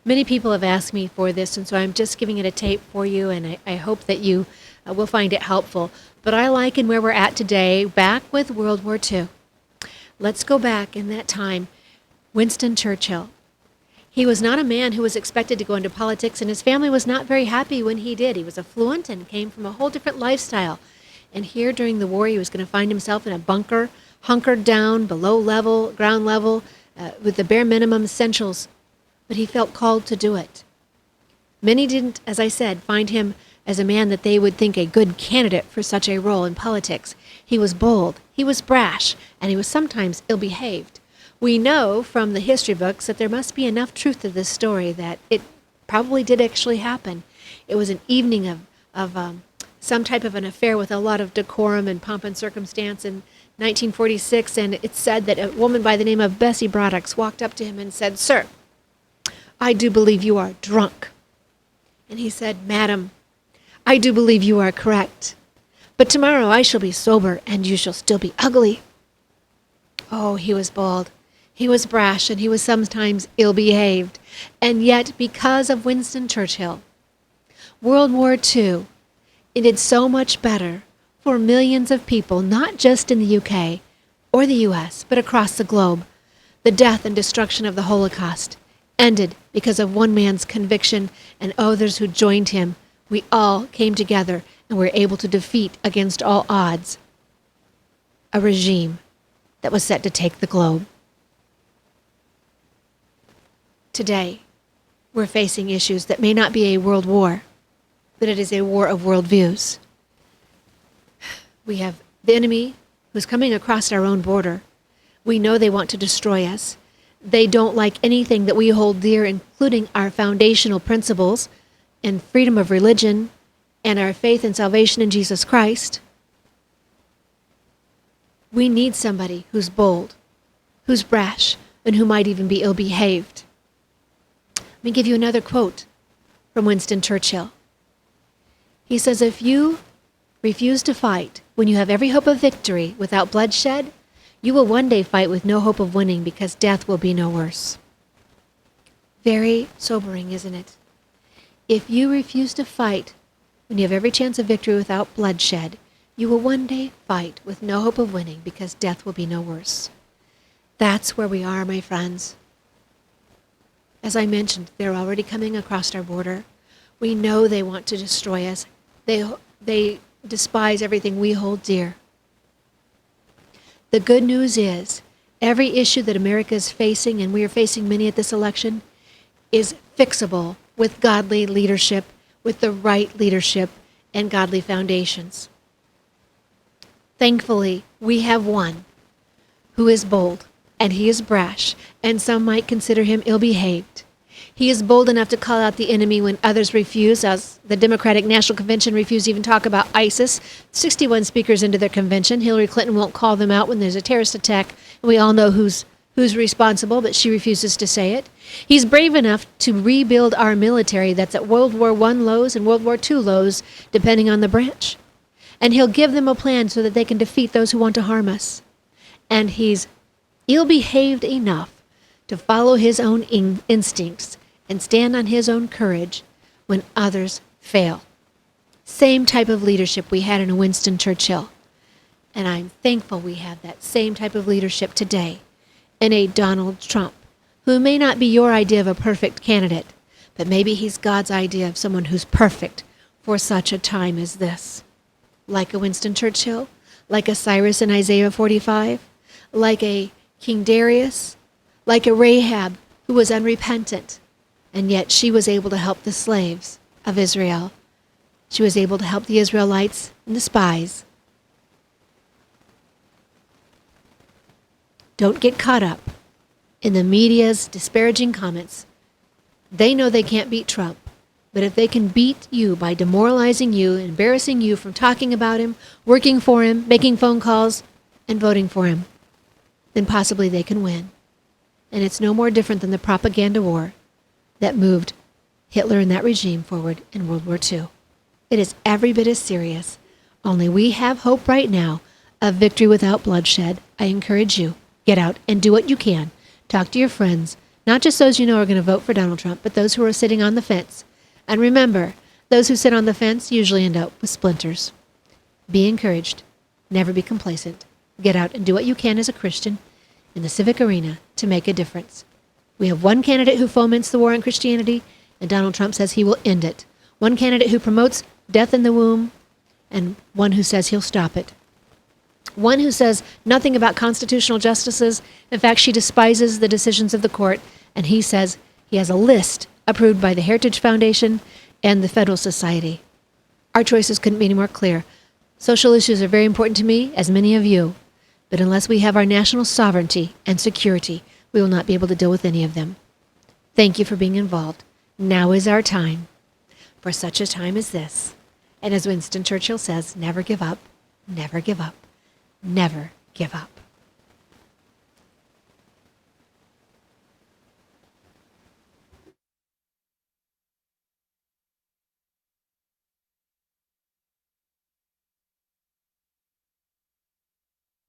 Many people have asked me for this, and so I'm just giving it a tape for you, and I hope that you will find it helpful. But I liken where we're at today back with World War II. Let's go back in that time. Winston Churchill. He was not a man who was expected to go into politics, and his family was not very happy when he did. He was affluent and came from a whole different lifestyle. And here during the war, he was going to find himself in a bunker, hunkered down below level, ground level, with the bare minimum essentials. But he felt called to do it. Many didn't, as I said, find him as a man that they would think a good candidate for such a role in politics. He was bold, he was brash, and he was sometimes ill-behaved. We know from the history books that there must be enough truth to this story that it probably did actually happen. It was an evening of some type of an affair with a lot of decorum and pomp and circumstance in 1946, and it's said that a woman by the name of Bessie Braddock walked up to him and said, "Sir, I do believe you are drunk." And he said, "Madam, I do believe you are correct. But tomorrow I shall be sober, and you shall still be ugly." Oh, he was bold. He was brash, and he was sometimes ill-behaved. And yet, because of Winston Churchill, World War II ended so much better for millions of people, not just in the UK or the US, but across the globe. The death and destruction of the Holocaust ended because of one man's conviction and others who joined him. We all came together and were able to defeat, against all odds, a regime that was set to take the globe. Today, we're facing issues that may not be a world war, but it is a war of worldviews. We have the enemy who's coming across our own border. We know they want to destroy us. They don't like anything that we hold dear, including our foundational principles and freedom of religion and our faith and salvation in Jesus Christ. We need somebody who's bold, who's brash, and who might even be ill-behaved. Let me give you another quote from Winston Churchill. He says, "If you refuse to fight when you have every hope of victory without bloodshed, you will one day fight with no hope of winning, because death will be no worse." Very sobering, isn't it? If you refuse to fight when you have every chance of victory without bloodshed, you will one day fight with no hope of winning, because death will be no worse. That's where we are, my friends. As I mentioned, they're already coming across our border. We know they want to destroy us. They despise everything we hold dear. The good news is, every issue that America is facing, and we are facing many at this election, is fixable with godly leadership, with the right leadership and godly foundations. Thankfully, we have one who is bold, and he is brash, and some might consider him ill-behaved. He is bold enough to call out the enemy when others refuse, as the Democratic National Convention refused to even talk about ISIS. 61 speakers into their convention. Hillary Clinton won't call them out when there's a terrorist attack, and we all know who's responsible, but she refuses to say it. He's brave enough to rebuild our military that's at World War I lows and World War II lows, depending on the branch. And he'll give them a plan so that they can defeat those who want to harm us. And he's ill-behaved enough to follow his own instincts and stand on his own courage when others fail. Same type of leadership we had in a Winston Churchill. And I'm thankful we have that same type of leadership today in a Donald Trump, who may not be your idea of a perfect candidate, but maybe he's God's idea of someone who's perfect for such a time as this. Like a Winston Churchill, like a Cyrus in Isaiah 45, like a King Darius, like a Rahab who was unrepentant, and yet she was able to help the slaves of Israel. She was able to help the Israelites and the spies. Don't get caught up in the media's disparaging comments. They know they can't beat Trump, but if they can beat you by demoralizing you, embarrassing you from talking about him, working for him, making phone calls, and voting for him, then possibly they can win. And it's no more different than the propaganda war that moved Hitler and that regime forward in World War II. It is every bit as serious, only we have hope right now of victory without bloodshed. I encourage you, get out and do what you can. Talk to your friends, Not just those you know are going to vote for Donald Trump, but those who are sitting on the fence. And remember, those who sit on the fence usually end up with splinters. Be encouraged. Never be complacent. Get out and do what you can as a Christian in the civic arena to make a difference. We have one candidate who foments the war on Christianity, and Donald Trump says he will end it. One candidate who promotes death in the womb, and one who says he'll stop it. One who says nothing about constitutional justices. In fact, she despises the decisions of the court, and he says he has a list approved by the Heritage Foundation and the Federal Society. Our choices couldn't be any more clear. Social issues are very important to me, as many of you, but unless we have our national sovereignty and security, we will not be able to deal with any of them. Thank you for being involved. Now is our time, for such a time as this. And as Winston Churchill says, never give up, never give up, never give up.